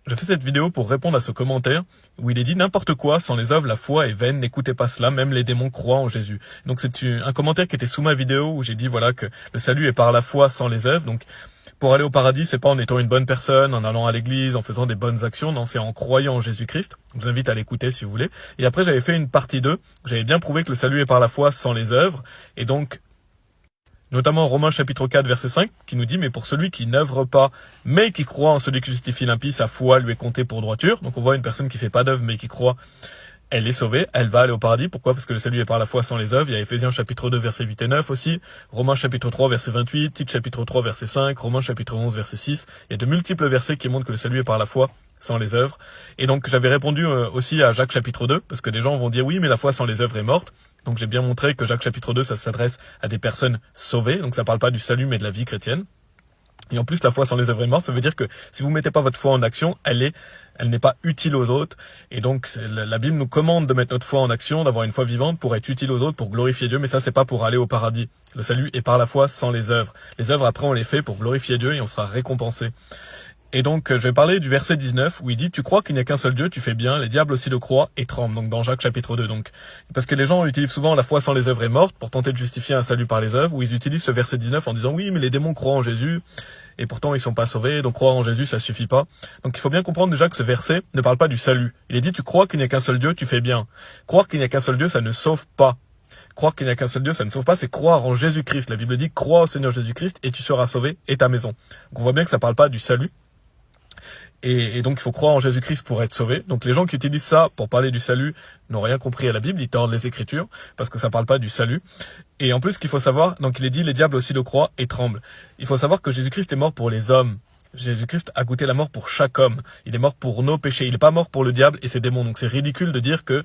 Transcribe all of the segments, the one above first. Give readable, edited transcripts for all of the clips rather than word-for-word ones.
Je fais cette vidéo pour répondre à ce commentaire où il est dit n'importe quoi, sans les œuvres, la foi est vaine, n'écoutez pas cela, même les démons croient en Jésus. Donc c'est un commentaire qui était sous ma vidéo où j'ai dit voilà que le salut est par la foi sans les œuvres. Donc pour aller au paradis, c'est pas en étant une bonne personne, en allant à l'église, en faisant des bonnes actions, non, c'est en croyant en Jésus-Christ. Je vous invite à l'écouter si vous voulez. Et après j'avais fait une partie 2, j'avais bien prouvé que le salut est par la foi sans les œuvres. Et donc notamment Romains chapitre 4 verset 5 qui nous dit mais pour celui qui n'œuvre pas mais qui croit en celui qui justifie l'impie, sa foi lui est comptée pour droiture. Donc on voit une personne qui fait pas d'œuvre mais qui croit, elle est sauvée, elle va aller au paradis. Pourquoi? Parce que le salut est par la foi sans les œuvres. Il y a Éphésiens chapitre 2 verset 8 et 9 aussi, Romains chapitre 3 verset 28, Tite chapitre 3 verset 5, Romains chapitre 11 verset 6. Il y a de multiples versets qui montrent que le salut est par la foi sans les œuvres. Et donc j'avais répondu aussi à Jacques chapitre 2, parce que des gens vont dire oui mais la foi sans les œuvres est morte. Donc j'ai bien montré que Jacques chapitre 2 ça s'adresse à des personnes sauvées, donc ça parle pas du salut mais de la vie chrétienne. Et en plus, la foi sans les œuvres est morte, ça veut dire que si vous mettez pas votre foi en action, elle n'est pas utile aux autres. Et donc, la Bible nous commande de mettre notre foi en action, d'avoir une foi vivante pour être utile aux autres, pour glorifier Dieu. Mais ça, c'est pas pour aller au paradis. Le salut est par la foi sans les œuvres. Les œuvres, après, on les fait pour glorifier Dieu et on sera récompensé. Et donc, je vais parler du verset 19 où il dit « Tu crois qu'il n'y a qu'un seul Dieu, tu fais bien, les diables aussi le croient et tremblent ». Donc dans Jacques chapitre 2. Donc, parce que les gens utilisent souvent la foi sans les œuvres est morte pour tenter de justifier un salut par les œuvres, où ils utilisent ce verset 19 en disant « Oui, mais les démons croient en Jésus et pourtant ils sont pas sauvés, donc croire en Jésus, ça suffit pas ». Donc il faut bien comprendre déjà que ce verset ne parle pas du salut. Il est dit « Tu crois qu'il n'y a qu'un seul Dieu, tu fais bien ». Croire qu'il n'y a qu'un seul Dieu, ça ne sauve pas. Croire qu'il n'y a qu'un seul Dieu, ça ne sauve pas, c'est croire en Jésus-Christ. La Bible dit « Crois au Seigneur Jésus-Christ et tu seras sauvé et ta maison ». Donc on voit bien que ça parle pas du salut. Et donc il faut croire en Jésus-Christ pour être sauvé. Donc les gens qui utilisent ça pour parler du salut n'ont rien compris à la Bible, ils tordent les Écritures parce que ça parle pas du salut. Et en plus, ce qu'il faut savoir, donc il est dit les diables aussi le croient et tremblent. Il faut savoir que Jésus-Christ est mort pour les hommes. Jésus-Christ a goûté la mort pour chaque homme. Il est mort pour nos péchés. Il n'est pas mort pour le diable et ses démons. Donc c'est ridicule de dire que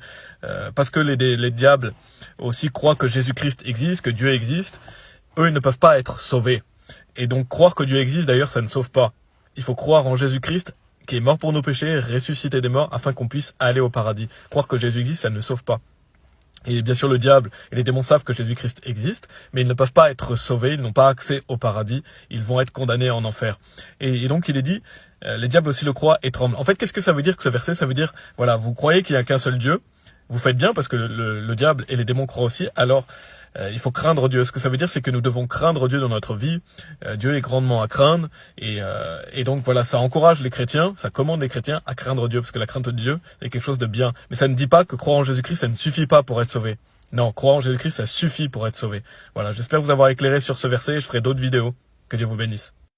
parce que les diables aussi croient que Jésus-Christ existe, que Dieu existe, eux ils ne peuvent pas être sauvés. Et donc croire que Dieu existe, d'ailleurs, ça ne sauve pas. Il faut croire en Jésus-Christ qui est mort pour nos péchés, ressuscité des morts, afin qu'on puisse aller au paradis. Croire que Jésus existe, ça ne sauve pas. Et bien sûr, le diable et les démons savent que Jésus-Christ existe, mais ils ne peuvent pas être sauvés, ils n'ont pas accès au paradis, ils vont être condamnés en enfer. Et donc, il est dit, les diables aussi le croient et tremblent. En fait, qu'est-ce que ça veut dire que ce verset? Ça veut dire, voilà, vous croyez qu'il n'y a qu'un seul Dieu, vous faites bien parce que le diable et les démons croient aussi, alors il faut craindre Dieu. Ce que ça veut dire, c'est que nous devons craindre Dieu dans notre vie. Dieu est grandement à craindre. Et donc voilà, ça encourage les chrétiens, ça commande les chrétiens à craindre Dieu, parce que la crainte de Dieu est quelque chose de bien. Mais ça ne dit pas que croire en Jésus-Christ, ça ne suffit pas pour être sauvé. Non, croire en Jésus-Christ, ça suffit pour être sauvé. Voilà, j'espère vous avoir éclairé sur ce verset. Je ferai d'autres vidéos. Que Dieu vous bénisse.